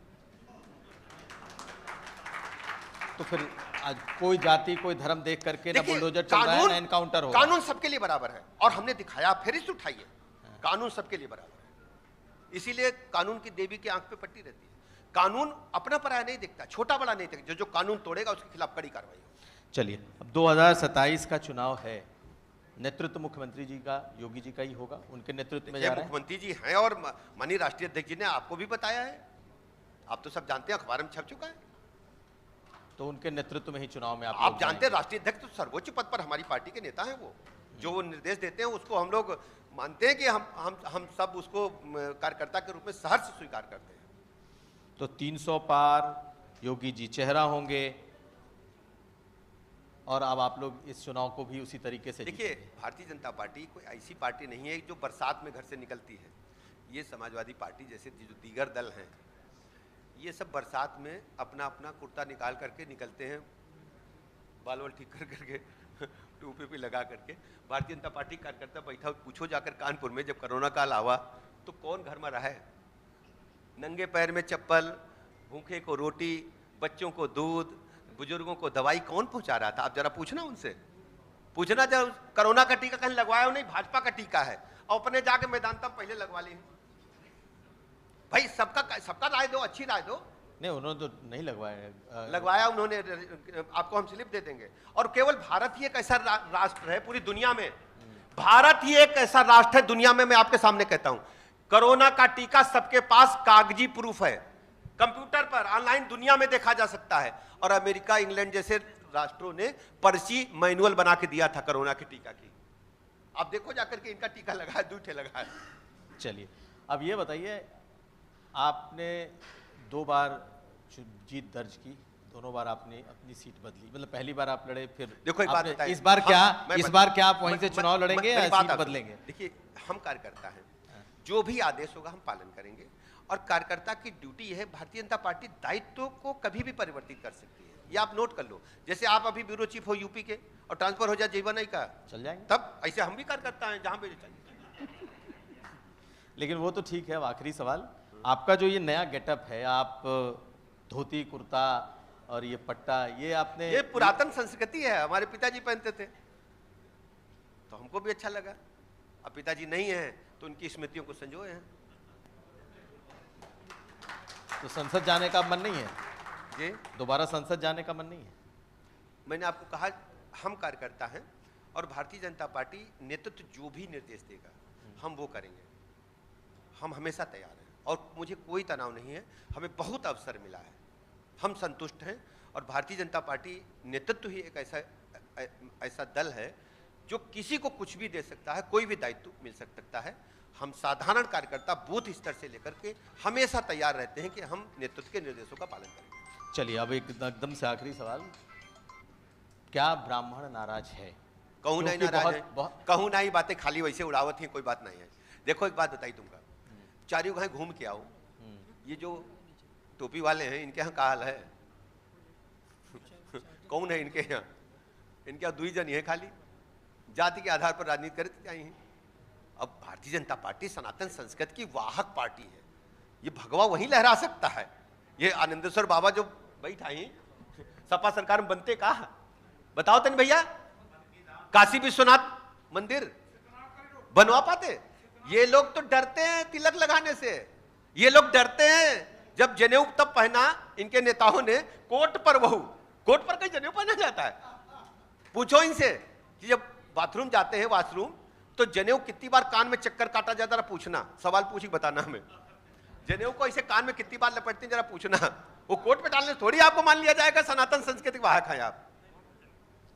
Speaker 2: तो फिर आज कोई जाति कोई धर्म देख करके ना बुलडोजर चल रहा है ना एनकाउंटर हो।
Speaker 1: कानून सबके लिए बराबर है, और हमने दिखाया, फिर इसे उठाइए, कानून सबके लिए बराबर है। इसीलिए कानून की देवी की आंख पे पट्टी रहती है। कानून अपना पराया नहीं देखता, छोटा बड़ा नहीं देखता, जो कानून तोड़ेगा उसके खिलाफ कड़ी कार्रवाई होगी।
Speaker 2: चलिए, अब 2027 का चुनाव है, नेतृत्व मुख्यमंत्री जी का, योगी जी का ही होगा, उनके नेतृत्व में जा रहा है।
Speaker 1: मुख्यमंत्री जी हैं, और माननीय राष्ट्रीय अध्यक्ष जी ने आपको भी बताया है, आप तो सब जानते हैं, अखबार में छप चुका है।
Speaker 2: तो उनके नेतृत्व में ही चुनाव में
Speaker 1: आप जानते हैं, राष्ट्रीय अध्यक्ष तो सर्वोच्च पद पर हमारी पार्टी के नेता हैं। वो जो निर्देश देते हैं उसको हम लोग मानते हैं कि हम सब उसको कार्यकर्ता के रूप में सहर्ष स्वीकार करते हैं।
Speaker 2: तो 300 पार योगी जी चेहरा होंगे, और अब आप लोग इस चुनाव को भी उसी तरीके से
Speaker 1: देखिए, भारतीय जनता पार्टी कोई ऐसी पार्टी नहीं है जो बरसात में घर से निकलती है। ये समाजवादी पार्टी जैसे जो दीगर दल हैं, ये सब बरसात में अपना अपना कुर्ता निकाल करके निकलते हैं, बाल वाल ठीक कर करके, टोपी पे लगा करके। भारतीय जनता पार्टी कार्यकर्ता बैठा, पूछो जाकर कानपुर में जब कोरोना काल आवा तो कौन घर में रहा है? नंगे पैर में चप्पल, भूखे को रोटी, बच्चों को दूध, बुजुर्गों को दवाई कौन पहुंचा रहा था? आप जरा पूछना उनसे, पूछना जब कोरोना का टीका कहीं लगवाया हो? नहीं, भाजपा का टीका है, और अपने जाके मैदान तक पहले लगवा ली। भाई सबका राय दो, अच्छी राय दो।
Speaker 2: नहीं, उन्होंने तो नहीं लगवाया।
Speaker 1: लगवाया उन्होंने, आपको हम स्लिप दे देंगे। और केवल भारत ही एक ऐसा राष्ट्र है पूरी दुनिया में, भारत ही एक ऐसा राष्ट्र है दुनिया में, मैं आपके सामने कहता हूं, कोरोना का टीका सबके पास कागजी प्रूफ है, कंप्यूटर पर ऑनलाइन दुनिया में देखा जा सकता है। और अमेरिका, इंग्लैंड जैसे राष्ट्रों ने पर्ची मैनुअल बना के दिया था कोरोना के टीका की। आप देखो जाकर के, इनका टीका लगा है, दूठे लगा है।
Speaker 2: चलिए, अब ये बताइए, आपने 2 बार जीत दर्ज की, दोनों बार आपने अपनी सीट बदली, मतलब पहली बार आप लड़े, फिर
Speaker 1: देखो एक बात बताइए,
Speaker 2: इस बार क्या आप वहीं से चुनाव लड़ेंगे या सीट बदलेंगे?
Speaker 1: देखिए, हम कार्यकर्ता हैं, जो भी आदेश होगा हम पालन करेंगे, और कार्यकर्ता की ड्यूटी है। भारतीय जनता पार्टी दायित्व को कभी भी परिवर्तित कर सकती है, ये आप नोट कर लो। जैसे आप अभी ब्यूरो चीफ हो यूपी के, और ट्रांसफर हो जाए जीवन का,
Speaker 2: चल जाएंगे,
Speaker 1: तब ऐसे हम भी कार्यकर्ता हैं जहां पे चाहिए।
Speaker 2: लेकिन वो तो ठीक है। आखिरी सवाल, आपका जो ये नया गेटअप है, आप धोती कुर्ता और ये पट्टा, ये आपने,
Speaker 1: ये पुरातन संस्कृति है, हमारे पिताजी पहनते थे, तो हमको भी अच्छा लगा। अब पिताजी नहीं है तो उनकी स्मृतियों को संजोए हैं।
Speaker 2: तो संसद जाने का मन नहीं है?
Speaker 1: जी,
Speaker 2: दोबारा संसद जाने का मन नहीं है?
Speaker 1: मैंने आपको कहा, हम कार्यकर्ता हैं, और भारतीय जनता पार्टी नेतृत्व जो भी निर्देश देगा हम वो करेंगे। हम हमेशा तैयार हैं, और मुझे कोई तनाव नहीं है, हमें बहुत अवसर मिला है, हम संतुष्ट हैं। और भारतीय जनता पार्टी नेतृत्व ही एक ऐसा दल है जो किसी को कुछ भी दे सकता है, कोई भी दायित्व मिल सकता है। हम साधारण कार्यकर्ता बूथ स्तर से लेकर के हमेशा तैयार रहते हैं कि हम नेतृत्व के निर्देशों का पालन करेंगे।
Speaker 2: चलिए, अब एकदम से आखिरी सवाल, क्या ब्राह्मण नाराज है?
Speaker 1: कहूँ नहीं नाराज है, कहूँ नहीं, बातें खाली वैसे उड़ावत ही, कोई बात नहीं है। देखो एक बात बताई तुमका, चारों घाय घूम के आओ, ये जो टोपी वाले हैं इनके यहाँ का हाल है? कौन है इनके यहाँ? इनके यहाँ 2 जन है खाली, जाति के आधार पर राजनीति करते चाहिए। अब भारतीय जनता पार्टी सनातन संस्कृति की वाहक पार्टी है, ये भगवा वही लहरा सकता है। ये आनंदेश्वर बाबा जो बैठा ही सपा सरकार में बनते कहा, बताओ तन भैया, काशी विश्वनाथ मंदिर बनवा पाते? ये लोग तो डरते हैं तिलक लगाने से, ये लोग डरते हैं जब जनेऊ तब पहना इनके नेताओं ने कोट पर कहीं जनेऊ पहना जाता है? पूछो इनसे कि जब बाथरूम जाते हैं वॉशरूम तो जनेऊ कितनी बार कान में चक्कर काटा जाता है, पूछना, सवाल पूछी बताना हमें। जनेऊ को ऐसे कान में कितनी बार लपेटते हैं जरा पूछना। वो कोट पे डालने थोड़ी आपको मान लिया जाएगा सनातन संस्कृति वाहक है आप।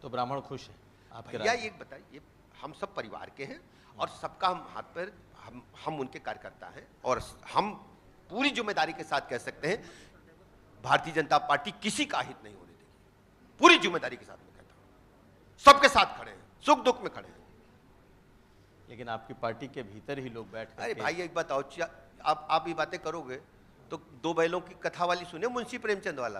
Speaker 2: तो ब्राह्मण खुश है आपके
Speaker 1: भैया ये बताइए, हम सब परिवार के हैं और सबका हम हाथ पर हम उनके कार्यकर्ता हैं और हम पूरी जिम्मेदारी के साथ कह सकते हैं भारतीय जनता पार्टी किसी का हित नहीं होने देगी। पूरी जिम्मेदारी के साथ मैं कहता हूं, सबके साथ खड़े हैं, सुख दुख में खड़े हैं।
Speaker 2: लेकिन आपकी पार्टी के भीतर ही लोग बैठ
Speaker 1: अरे भाई एक बताओ, आप ये बातें करोगे तो दो बैलों की कथा वाली सुने मुंशी प्रेमचंद वाला,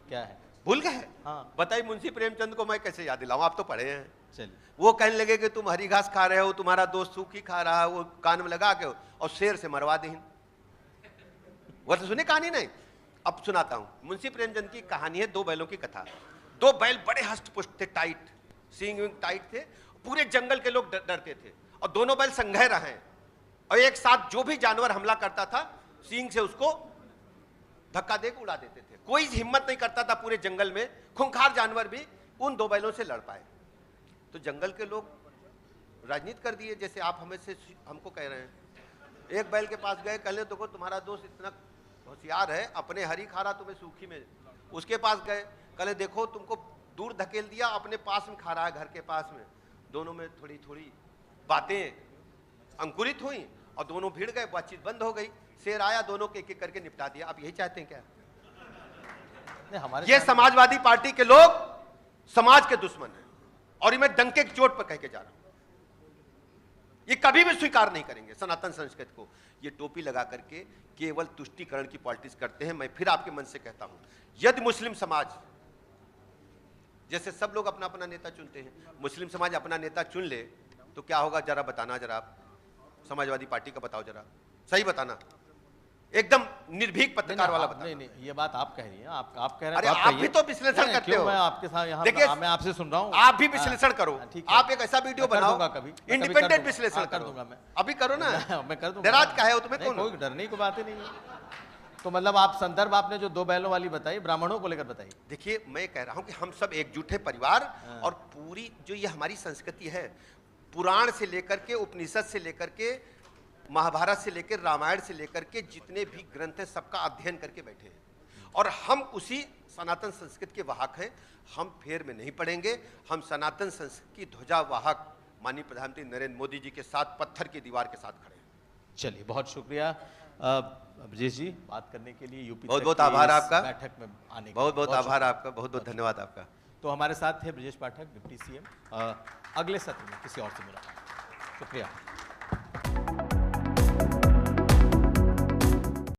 Speaker 2: क्या है,
Speaker 1: भूल गए?
Speaker 2: हाँ।
Speaker 1: बताइए मुंशी प्रेमचंद को मैं कैसे याद दिलाऊं, आप तो पढ़े हैं।
Speaker 2: चलिए।
Speaker 1: वो कहने लगे कि तुम हरी घास खा रहे हो, तुम्हारा दोस्त सूखी खा रहा है, वो कान में लगा के और शेर से मरवा दें। वो तो सुने कहानी नहीं, अब सुनाता हूं। मुंशी प्रेमचंद की कहानी है दो बैलों की कथा। दो बैल बड़े हष्ट पुष्ट थे, टाइट, सींग विंग टाइट थे, पूरे जंगल के लोग डरते थे और दोनों बैल संघर्ष रहे और एक साथ जो भी जानवर हमला करता था सींग से उसको धक्का देकर उड़ा देते थे। कोई हिम्मत नहीं करता था पूरे जंगल में, खूंखार जानवर भी उन दो बैलों से लड़ पाए। तो जंगल के लोग राजनीति कर दिए, जैसे आप हमें से हमको कह रहे हैं। एक बैल के पास गए, कहले देखो तुम्हारा दोस्त इतना होशियार है, अपने हरी खा रहा तुम्हें सूखी में। उसके पास गए, कहले देखो तुमको दूर धकेल दिया, अपने पास में खा रहा है, घर के पास में। दोनों में थोड़ी थोड़ी बातें अंकुरित हुई और दोनों भिड़ गए, बातचीत बंद हो गई। शेर आया, दोनों के एक एक करके निपटा दिया। आप यही चाहते हैं क्या?
Speaker 2: हमारे
Speaker 1: ये समाजवादी पार्टी के लोग समाज के दुश्मन हैं और ये मैं डंके की चोट पर कह के जा रहा हूं। ये कभी भी स्वीकार नहीं करेंगे सनातन संस्कृति को। ये टोपी लगा करके केवल तुष्टीकरण की पॉलिटिक्स करते हैं। मैं फिर आपके मन से कहता हूं, यदि मुस्लिम समाज, जैसे सब लोग अपना अपना नेता चुनते हैं, मुस्लिम समाज अपना नेता चुन ले तो क्या होगा जरा बताना, जरा आप समाजवादी पार्टी का बताओ, जरा सही बताना, एकदम निर्भीक पत्रकार वाला बताना।
Speaker 2: नहीं, ये बात आप कह रही हैं, आप कह रहे हैं।
Speaker 1: अरे आप भी तो विश्लेषण करते हो।
Speaker 2: मैं आपके साथ यहाँ
Speaker 1: देखिए,
Speaker 2: मैं आपसे सुन रहा हूँ,
Speaker 1: आप भी विश्लेषण करो। आप एक ऐसा वीडियो बनाओ,
Speaker 2: कभी
Speaker 1: इंडिपेंडेंट विश्लेषण
Speaker 2: कर दूंगा मैं।
Speaker 1: अभी करो ना,
Speaker 2: मैं कर दूंगा।
Speaker 1: डराज का है तुम्हें? कौन?
Speaker 2: कोई डरने की बात ही नहीं है। तो मतलब आप संदर्भ आपने जो दो बैलों वाली बताई, ब्राह्मणों को लेकर बताई।
Speaker 1: देखिए मैं कह रहा हूं कि हम सब एकजुट है परिवार, और पूरी जो ये हमारी संस्कृति है, पुराण से लेकर के उपनिषद से लेकर के महाभारत से लेकर रामायण से लेकर के जितने भी ग्रंथ हैं सबका अध्ययन करके बैठे हैं और हम उसी सनातन संस्कृति के वाहक हैं। हम फेर में नहीं पड़ेंगे। हम सनातन संस्कृति की ध्वजा वाहक माननीय प्रधानमंत्री नरेंद्र मोदी जी के साथ पत्थर की दीवार के साथ खड़े हैं।
Speaker 2: चलिए, बहुत शुक्रिया ब्रजेश जी, बात करने के लिए, यूपी
Speaker 1: बहुत बहुत आभार आपका,
Speaker 2: बैठक में आने
Speaker 1: बहुत बहुत आभार आपका, बहुत बहुत धन्यवाद आपका।
Speaker 2: तो हमारे साथ थे ब्रजेश पाठक, डिप्टी सीएम। अगले सत्र में किसी और से मुलाकात। शुक्रिया।